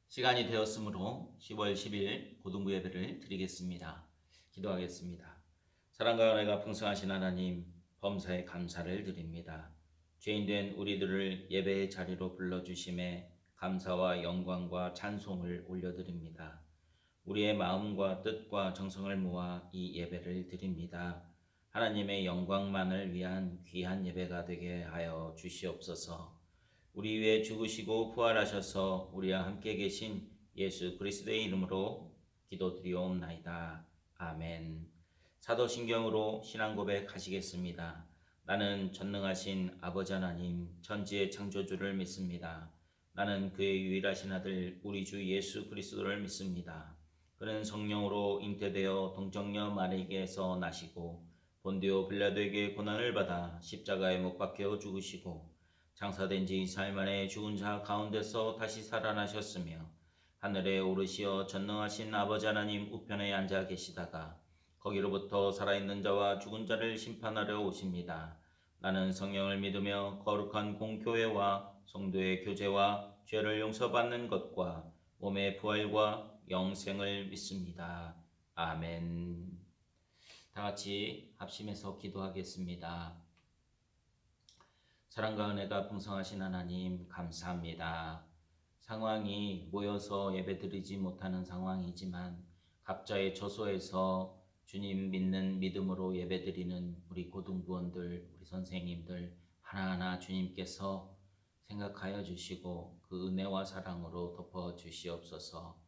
시간이 되었으므로 10월 10일 고등부 예배를 드리겠습니다. 기도하겠습니다. 사랑과 은혜가 풍성하신 하나님, 범사에 감사를 드립니다. 죄인된 우리들을 예배의 자리로 불러주심에 감사와 영광과 찬송을 올려드립니다. 우리의 마음과 뜻과 정성을 모아 이 예배를 드립니다. 하나님의 영광만을 위한 귀한 예배가 되게 하여 주시옵소서. 우리 위해 죽으시고 부활하셔서 우리와 함께 계신 예수 그리스도의 이름으로 기도드리옵나이다. 아멘. 사도신경으로 신앙 고백하시겠습니다. 나는 전능하신 아버지 하나님 천지의 창조주를 믿습니다. 나는 그의 유일하신 아들 우리 주 예수 그리스도를 믿습니다. 그는 성령으로 잉태되어 동정녀 마리에게서 나시고 본디오 빌라도에게 고난을 받아 십자가에 못 박혀 죽으시고 장사된 지 4일 만에 죽은 자 가운데서 다시 살아나셨으며 하늘에 오르시어 전능하신 아버지 하나님 우편에 앉아 계시다가 거기로부터 살아있는 자와 죽은 자를 심판하려 오십니다. 나는 성령을 믿으며 거룩한 공교회와 성도의 교제와 죄를 용서받는 것과 몸의 부활과 영생을 믿습니다. 아멘. 다 같이 합심해서 기도하겠습니다. 사랑과 은혜가 풍성하신 하나님 감사합니다. 상황이 모여서 예배드리지 못하는 상황이지만 각자의 처소에서 주님 믿는 믿음으로 예배드리는 우리 고등부원들, 우리 선생님들 하나하나 주님께서 생각하여 주시고 그 은혜와 사랑으로 덮어 주시옵소서.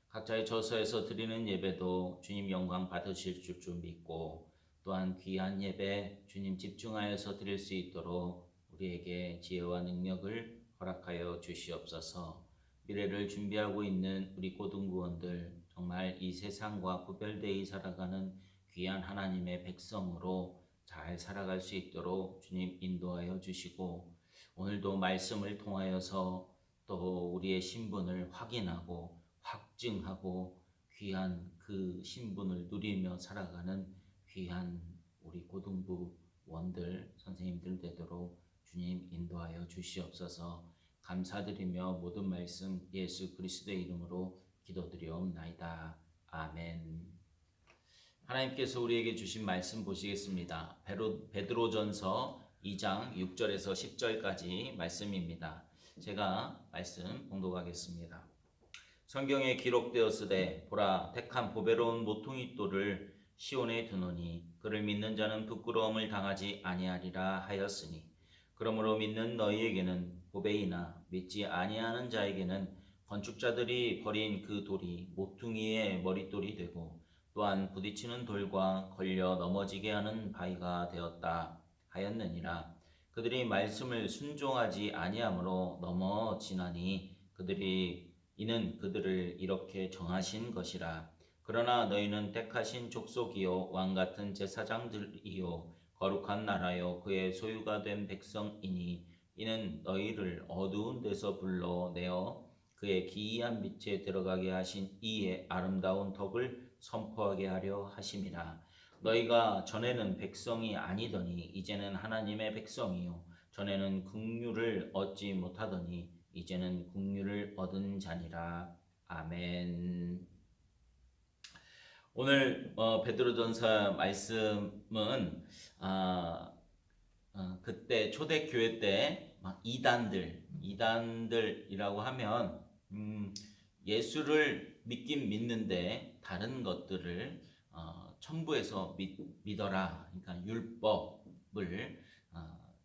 각자의 처소에서 드리는 예배도 주님 영광 받으실 줄 믿고 또한 귀한 예배 주님 집중하여서 드릴 수 있도록 우리에게 지혜와 능력을 허락하여 주시옵소서. 미래를 준비하고 있는 우리 고등부원들 정말 이 세상과 구별되어 살아가는 귀한 하나님의 백성으로 잘 살아갈 수 있도록 주님 인도하여 주시고 오늘도 말씀을 통하여서 또 우리의 신분을 확인하고 확증하고 귀한 그 신분을 누리며 살아가는 귀한 우리 고등부원들 선생님들 되도록 주님 인도하여 주시옵소서. 감사드리며 모든 말씀 예수 그리스도의 이름으로 기도드리옵나이다. 아멘. 하나님께서 우리에게 주신 말씀 보시겠습니다. 베드로전서 2장 6절에서 10절까지 말씀입니다. 제가 말씀 봉독하겠습니다. 성경에 기록되었으되 보라 택한 보배로운 모퉁이 돌을 시온에 두노니 그를 믿는 자는 부끄러움을 당하지 아니하리라 하였으니 그러므로 믿는 너희에게는 보배이나 믿지 아니하는 자에게는 건축자들이 버린 그 돌이 모퉁이의 머릿돌이 되고 또한 부딪히는 돌과 걸려 넘어지게 하는 바위가 되었다 하였느니라. 그들이 말씀을 순종하지 아니하므로 넘어지나니 이는 그들을 이렇게 정하신 것이라. 그러나 너희는 택하신 족속이요 왕같은 제사장들이요 거룩한 나라요 그의 소유가 된 백성이니 이는 너희를 어두운 데서 불러내어 그의 기이한 빛에 들어가게 하신 이의 아름다운 덕을 선포하게 하려 하심이라. 너희가 전에는 백성이 아니더니 이제는 하나님의 백성이요 전에는 긍휼을 얻지 못하더니 이제는 긍휼을 얻은 자니라. 아멘. 오늘 베드로전서 말씀은 그때 초대교회 때 막 이단들이라고 하면 예수를 믿긴 믿는데 다른 것들을 첨부해서 믿어라. 그러니까 율법을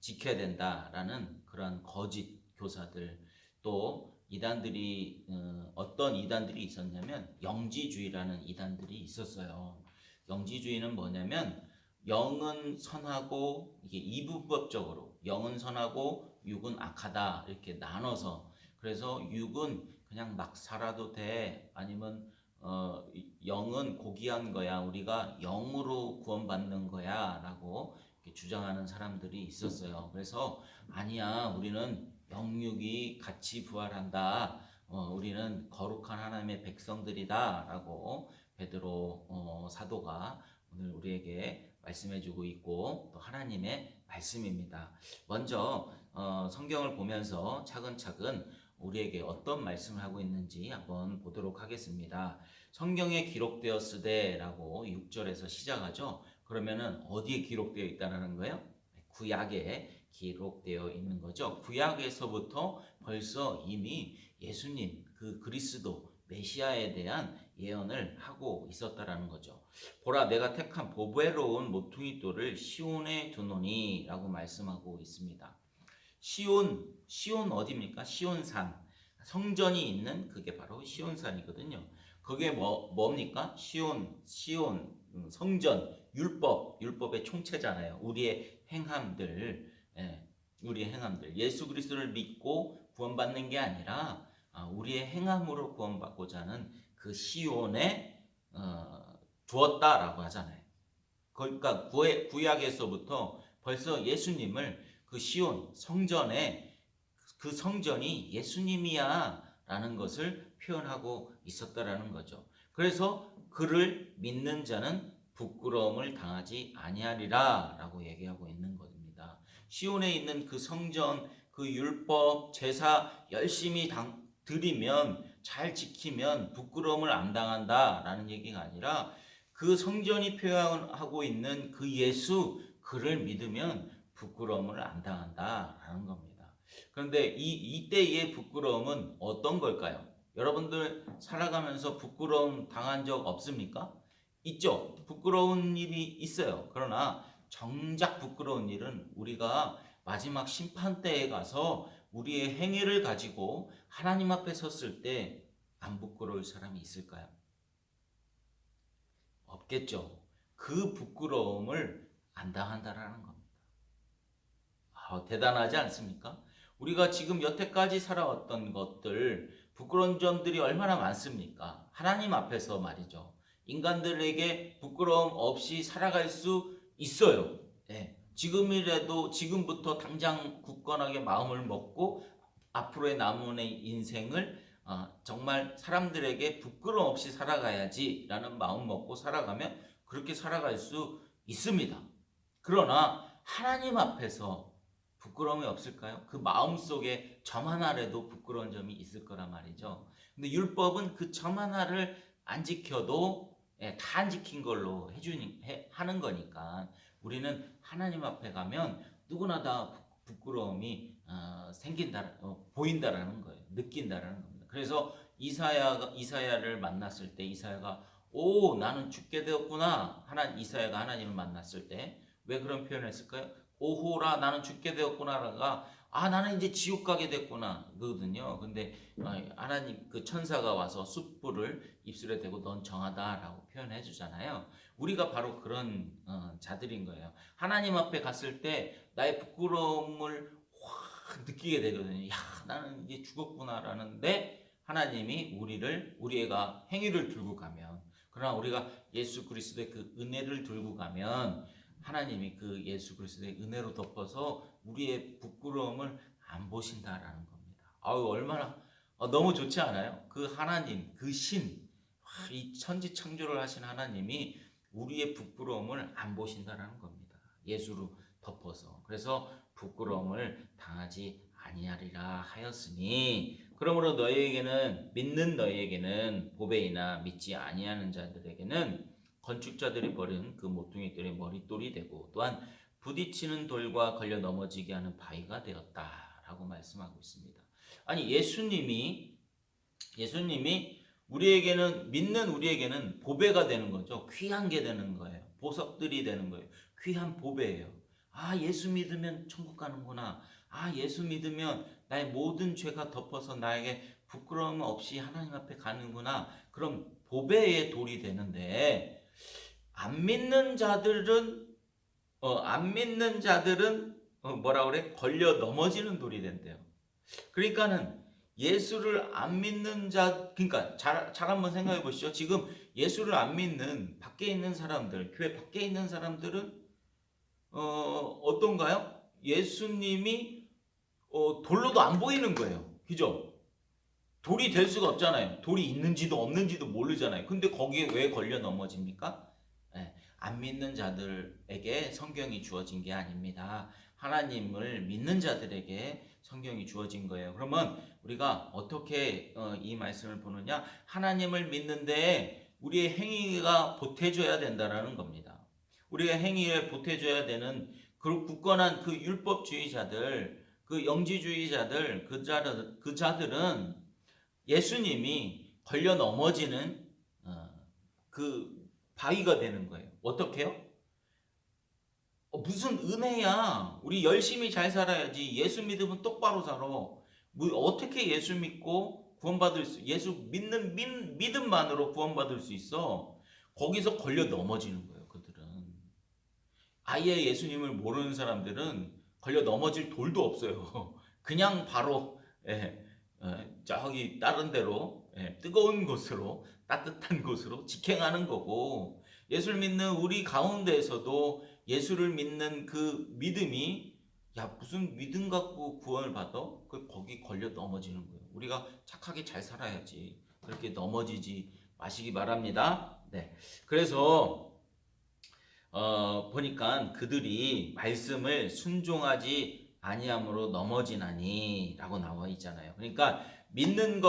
지켜야 된다라는 그런 거짓 교사들 또 이단들이 어떤 이단들이 있었냐면 영지주의라는 이단들이 있었어요. 영지주의는 뭐냐면 영은 선하고 이게 이분법적으로 영은 선하고 육은 악하다 이렇게 나눠서 그래서 육은 그냥 막 살아도 돼 아니면 영은 고귀한 거야 우리가 영으로 구원받는 거야 라고 주장하는 사람들이 있었어요. 그래서 아니야 우리는 영육이 같이 부활한다. 우리는 거룩한 하나님의 백성들이다 라고 베드로 사도가 오늘 우리에게 말씀해주고 있고 또 하나님의 말씀입니다. 먼저 성경을 보면서 차근차근 우리에게 어떤 말씀을 하고 있는지 한번 보도록 하겠습니다. 성경에 기록되었으되라고 6절에서 시작하죠. 그러면은 어디에 기록되어 있다는 거예요? 구약에 기록되어 있는 거죠. 구약에서부터 벌써 이미 예수님, 그 그리스도 메시아에 대한 예언을 하고 있었다라는 거죠. 보라, 내가 택한 보배로운 모퉁이 돌을 시온에 두노니 라고 말씀하고 있습니다. 시온 어디입니까? 시온산, 성전이 있는 그게 바로 시온산이거든요. 그게 뭡니까? 시온 성전, 율법의 총체잖아요. 우리의 행함들, 우리의 행함들. 예수 그리스도를 믿고 구원받는 게 아니라 우리의 행함으로 구원받고자 하는 그 시온에 두었다라고 하잖아요. 그러니까 구약에서부터 벌써 예수님을 그 시온 성전에, 그 성전이 예수님이야 라는 것을 표현하고 있었다라는 거죠. 그래서 그를 믿는 자는 부끄러움을 당하지 아니하리라 라고 얘기하고 있는 겁니다. 시온에 있는 그 성전, 그 율법, 제사 열심히 드리면, 잘 지키면 부끄러움을 안 당한다 라는 얘기가 아니라 그 성전이 표현하고 있는 그 예수, 그를 믿으면 부끄러움을 안 당한다라는 겁니다. 그런데 이때의 부끄러움은 어떤 걸까요? 여러분들 살아가면서 부끄러움 당한 적 없습니까? 있죠. 부끄러운 일이 있어요. 그러나 정작 부끄러운 일은 우리가 마지막 심판대에 가서 우리의 행위를 가지고 하나님 앞에 섰을 때 안 부끄러울 사람이 있을까요? 없겠죠. 그 부끄러움을 안 당한다라는 겁니다. 대단하지 않습니까? 우리가 지금 여태까지 살아왔던 것들, 부끄러운 점들이 얼마나 많습니까? 하나님 앞에서 말이죠. 인간들에게 부끄러움 없이 살아갈 수 있어요. 지금부터 당장 굳건하게 마음을 먹고 앞으로의 남은 인생을 정말 사람들에게 부끄러움 없이 살아가야지라는 마음 먹고 살아가면 그렇게 살아갈 수 있습니다. 그러나 하나님 앞에서 부끄러움이 없을까요? 그 마음속에 점 하나라도 부끄러운 점이 있을 거란 말이죠. 근데 율법은 그 점 하나를 안 지켜도 다 안 지킨 걸로 하는 거니까 우리는 하나님 앞에 가면 누구나 다 부끄러움이 보인다라는 거예요. 느낀다라는 겁니다. 그래서 이사야를 만났을 때 이사야가 나는 죽게 되었구나. 이사야가 하나님을 만났을 때 왜 그런 표현을 했을까요? 오호라, 나는 죽게 되었구나가 나는 이제 지옥 가게 됐구나 그거든요. 근데 하나님 그 천사가 와서 숯불을 입술에 대고 넌 정하다라고 표현해 주잖아요. 우리가 바로 그런 자들인 거예요. 하나님 앞에 갔을 때 나의 부끄러움을 확 느끼게 되거든요. 나는 이제 죽었구나라는데 하나님이 우리가 행위를 들고 가면, 그러나 우리가 예수 그리스도의 그 은혜를 들고 가면 하나님이 그 예수 그리스도의 은혜로 덮어서 우리의 부끄러움을 안 보신다라는 겁니다. 얼마나 너무 좋지 않아요? 그 하나님, 그 신, 이 천지 창조를 하신 하나님이 우리의 부끄러움을 안 보신다라는 겁니다. 예수로 덮어서. 그래서 부끄러움을 당하지 아니하리라 하였으니, 그러므로 믿는 너희에게는 보배이나 믿지 아니하는 자들에게는 건축자들이 버린 그 모퉁이들의 머릿돌이 되고 또한 부딪히는 돌과 걸려 넘어지게 하는 바위가 되었다라고 말씀하고 있습니다. 아니 예수님이 믿는 우리에게는 보배가 되는 거죠. 귀한 게 되는 거예요. 보석들이 되는 거예요. 귀한 보배예요. 예수 믿으면 천국 가는구나. 예수 믿으면 나의 모든 죄가 덮어서 나에게 부끄러움 없이 하나님 앞에 가는구나. 그럼 보배의 돌이 되는데 안 믿는 자들은 뭐라 그래? 걸려 넘어지는 돌이 된대요. 그러니까는 예수를 안 믿는 그러니까 잘 한번 생각해 보시죠. 지금 예수를 안 믿는 밖에 있는 사람들, 교회 밖에 있는 사람들은 어떤가요? 예수님이 돌로도 안 보이는 거예요. 그죠? 돌이 될 수가 없잖아요. 돌이 있는지도 없는지도 모르잖아요. 근데 거기에 왜 걸려 넘어집니까? 안 믿는 자들에게 성경이 주어진 게 아닙니다. 하나님을 믿는 자들에게 성경이 주어진 거예요. 그러면 우리가 어떻게 이 말씀을 보느냐? 하나님을 믿는데 우리의 행위가 보태줘야 된다라는 겁니다. 우리가 행위에 보태줘야 되는 그 굳건한 그 율법주의자들, 그 영지주의자들, 그 자들은 예수님이 걸려 넘어지는 그 바위가 되는 거예요. 어떻게요? 무슨 은혜야? 우리 열심히 잘 살아야지. 예수 믿으면 똑바로 살아. 뭐 어떻게 예수 믿고 구원받을 예수 믿는 믿음만으로 구원받을 수 있어? 거기서 걸려 넘어지는 거예요. 그들은 아예 예수님을 모르는 사람들은 걸려 넘어질 돌도 없어요. 그냥 바로 저기 다른 데로 뜨거운 곳으로 따뜻한 곳으로 직행하는 거고, 예수를 믿는 우리 가운데에서도 예수를 믿는 그 믿음이 무슨 믿음 갖고 구원을 받아? 거기 걸려 넘어지는 거예요. 우리가 착하게 잘 살아야지 그렇게 넘어지지 마시기 바랍니다. 네, 그래서 보니까 그들이 말씀을 순종하지 아니함으로 넘어지나니 라고 나와 있잖아요. 그러니까 믿는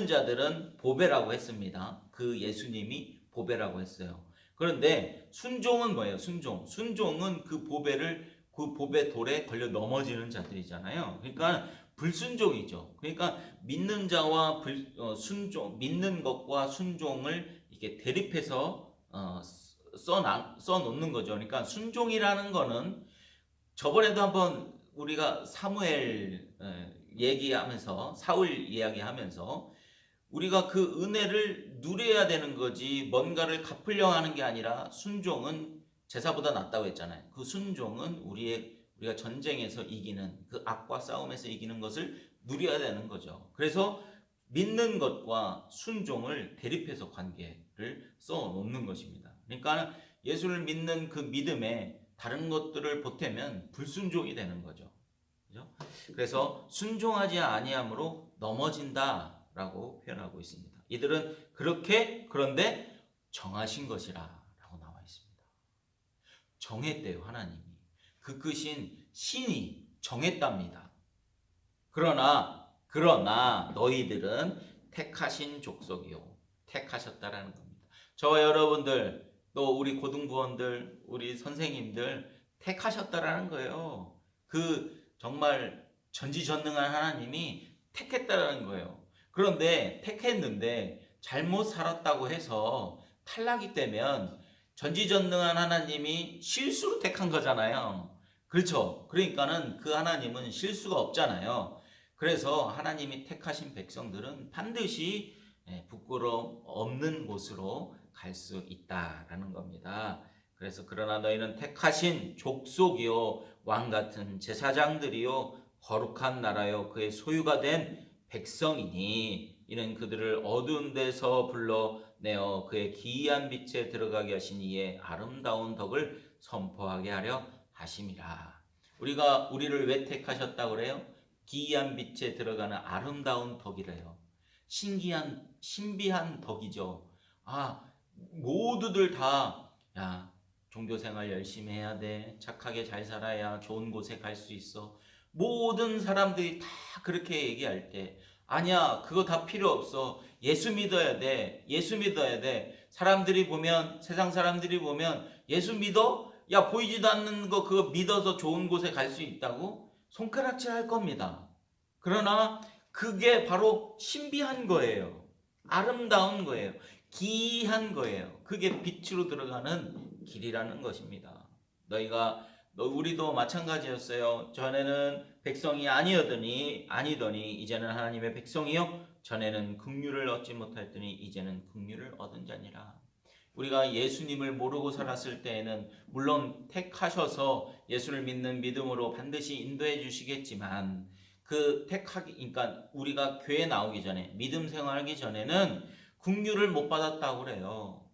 자들은 보배라고 했습니다. 그 예수님이 보배라고 했어요. 그런데 순종은 뭐예요? 순종은 그 보배 돌에 걸려 넘어지는 자들이잖아요. 그러니까 불순종이죠. 그러니까 믿는 자와 믿는 것과 순종을 이렇게 대립해서 써놓는 거죠. 그러니까 순종이라는 거는 저번에도 한번 우리가 사무엘 얘기하면서 사울 이야기하면서 우리가 그 은혜를 누려야 되는 거지 뭔가를 갚으려 하는 게 아니라 순종은 제사보다 낫다고 했잖아요. 그 순종은 우리가 전쟁에서 이기는 그 악과 싸움에서 이기는 것을 누려야 되는 거죠. 그래서 믿는 것과 순종을 대립해서 관계를 써놓는 것입니다. 그러니까 예수를 믿는 그 믿음에 다른 것들을 보태면 불순종이 되는 거죠. 그죠? 그래서 순종하지 아니함으로 넘어진다라고 표현하고 있습니다. 이들은 그런데 정하신 것이라 라고 나와 있습니다. 정했대요, 하나님이. 그 크신 신이 정했답니다. 그러나 너희들은 택하신 족속이요. 택하셨다라는 겁니다. 저와 여러분들, 또 우리 고등부원들, 우리 선생님들 택하셨다라는 거예요. 그 정말 전지전능한 하나님이 택했다라는 거예요. 그런데 택했는데 잘못 살았다고 해서 탈락이 되면 전지전능한 하나님이 실수로 택한 거잖아요. 그렇죠? 그러니까는 그 하나님은 실수가 없잖아요. 그래서 하나님이 택하신 백성들은 반드시 부끄러움 없는 곳으로 갈 수 있다라는 겁니다. 그래서 그러나 너희는 택하신 족속이요 왕 같은 제사장들이요 거룩한 나라요 그의 소유가 된 백성이니 이는 그들을 어두운 데서 불러내어 그의 기이한 빛에 들어가게 하신 이의 아름다운 덕을 선포하게 하려 하심이라. 우리를 왜 택하셨다고 그래요? 기이한 빛에 들어가는 아름다운 덕이래요. 신비한 덕이죠. 모두들 다 종교생활 열심히 해야 돼. 착하게 잘 살아야 좋은 곳에 갈 수 있어. 모든 사람들이 다 그렇게 얘기할 때 아니야, 그거 다 필요 없어. 예수 믿어야 돼. 세상 사람들이 보면 예수 믿어? 야, 보이지도 않는 거 그거 믿어서 좋은 곳에 갈 수 있다고? 손가락질 할 겁니다. 그러나 그게 바로 신비한 거예요. 아름다운 거예요. 기이한 거예요. 그게 빛으로 들어가는 길이라는 것입니다. 우리도 마찬가지였어요. 전에는 백성이 아니더니 이제는 하나님의 백성이요. 전에는 긍휼을 얻지 못하였더니 이제는 긍휼을 얻은 자니라. 우리가 예수님을 모르고 살았을 때에는 물론 택하셔서 예수를 믿는 믿음으로 반드시 인도해 주시겠지만 그러니까 우리가 교회 나오기 전에 믿음 생활하기 전에는 긍휼을 못 받았다고 그래요.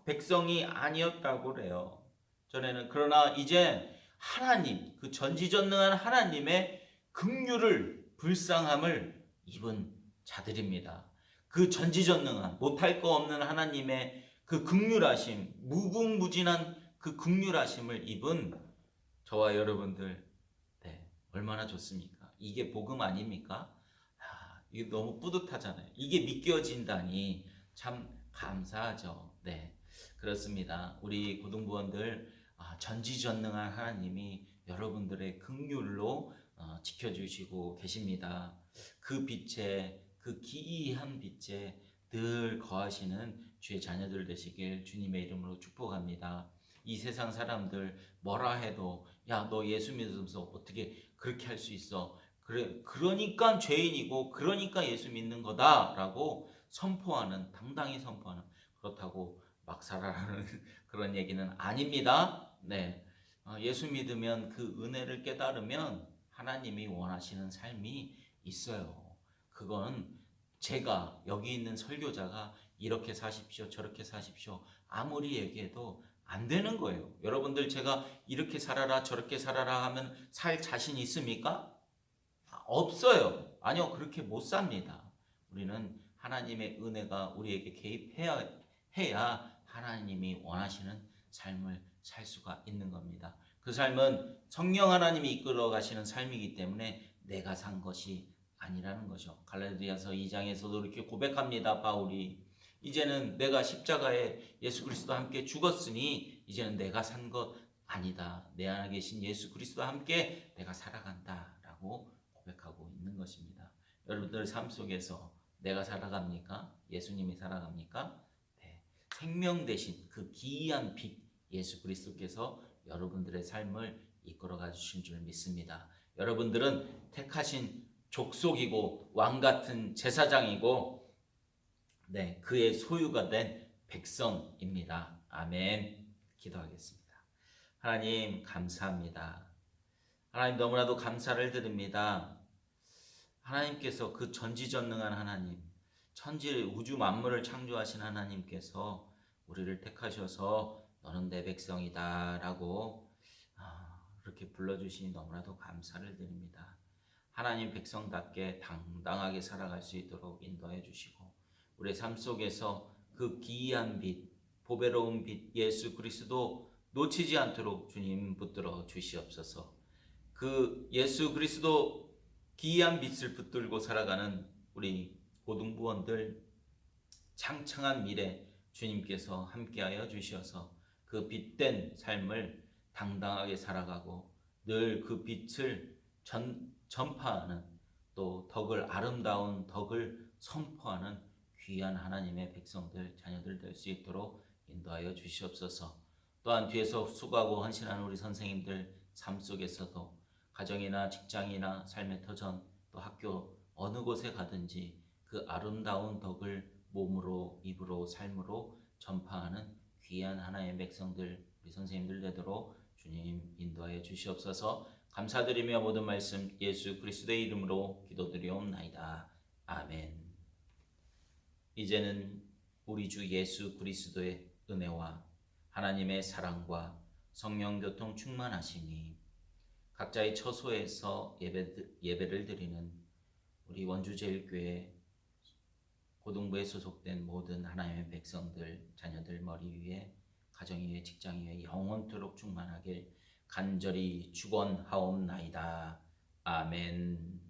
백성이 아니었다고 그래요. 전에는. 그러나 이제 하나님, 그 전지전능한 하나님의 긍휼을 불쌍함을 입은 자들입니다. 그 전지전능한 못할 거 없는 하나님의 그 긍휼하심, 무궁무진한 그 긍휼하심을 입은 저와 여러분들, 네, 얼마나 좋습니까? 이게 복음 아닙니까? 이게 너무 뿌듯하잖아요. 이게 믿겨진다니 참 감사하죠. 네, 그렇습니다. 우리 고등부원들, 전지전능한 하나님이 여러분들의 긍휼로 지켜주시고 계십니다. 그 빛에, 그 기이한 빛에 늘 거하시는 주의 자녀들 되시길 주님의 이름으로 축복합니다. 이 세상 사람들 뭐라 해도, 야, 너 예수 믿으면서 어떻게 그렇게 할 수 있어? 그래, 그러니까 죄인이고 그러니까 예수 믿는 거다라고 선포하는, 당당히 선포하는, 그렇다고 막 살아라는 그런 얘기는 아닙니다. 네, 예수 믿으면 그 은혜를 깨달으면 하나님이 원하시는 삶이 있어요. 그건 제가, 여기 있는 설교자가 이렇게 사십시오 저렇게 사십시오 아무리 얘기해도 안 되는 거예요. 여러분들, 제가 이렇게 살아라 저렇게 살아라 하면 살 자신 있습니까? 없어요. 아니요, 그렇게 못 삽니다. 우리는 하나님의 은혜가 우리에게 개입해야 해야 하나님이 원하시는 삶을 살 수가 있는 겁니다. 그 삶은 성령 하나님이 이끌어 가시는 삶이기 때문에 내가 산 것이 아니라는 거죠. 갈라디아서 2장에서도 이렇게 고백합니다. 바울이, 이제는 내가 십자가에 예수 그리스도와 함께 죽었으니 이제는 내가 산 것 아니다. 내 안에 계신 예수 그리스도와 함께 내가 살아간다라고 고백하고 있는 것입니다. 여러분들 삶 속에서 내가 살아갑니까? 예수님이 살아갑니까? 네. 생명 대신 그 기이한 빛 예수 그리스도께서 여러분들의 삶을 이끌어가 주신 줄 믿습니다. 여러분들은 택하신 족속이고 왕 같은 제사장이고, 네, 그의 소유가 된 백성입니다. 아멘. 기도하겠습니다. 하나님 감사합니다. 하나님 너무나도 감사를 드립니다. 하나님께서, 그 전지전능한 하나님, 천지 우주 만물을 창조하신 하나님께서 우리를 택하셔서 너는 내 백성이다 라고 그렇게 불러주시니 너무나도 감사를 드립니다. 하나님 백성답게 당당하게 살아갈 수 있도록 인도해 주시고, 우리의 삶 속에서 그 기이한 빛, 보배로운 빛 예수 그리스도 놓치지 않도록 주님 붙들어 주시옵소서. 그 예수 그리스도 기이한 빛을 붙들고 살아가는 우리 고등부원들, 창창한 미래 주님께서 함께하여 주셔서 그 빛된 삶을 당당하게 살아가고 늘 그 빛을 전파하는, 또 덕을, 아름다운 덕을 선포하는 귀한 하나님의 백성들, 자녀들 될 수 있도록 인도하여 주시옵소서. 또한 뒤에서 수고하고 헌신하는 우리 선생님들 삶 속에서도, 가정이나 직장이나 삶의 터전, 또 학교 어느 곳에 가든지 그 아름다운 덕을 몸으로, 입으로, 삶으로 전파하는 귀한 하나님의 백성들, 우리 선생님들 되도록 주님 인도하여 주시옵소서. 감사드리며 모든 말씀 예수 그리스도의 이름으로 기도드리옵나이다. 아멘. 이제는 우리 주 예수 그리스도의 은혜와 하나님의 사랑과 성령 교통 충만하시니 각자의 처소에서 예배를 드리는 우리 원주제일교회 고등부에 소속된 모든 하나님의 백성들, 자녀들 머리 위에, 가정 위에, 직장 위에 영원토록 충만하길 간절히 축원하옵나이다. 아멘.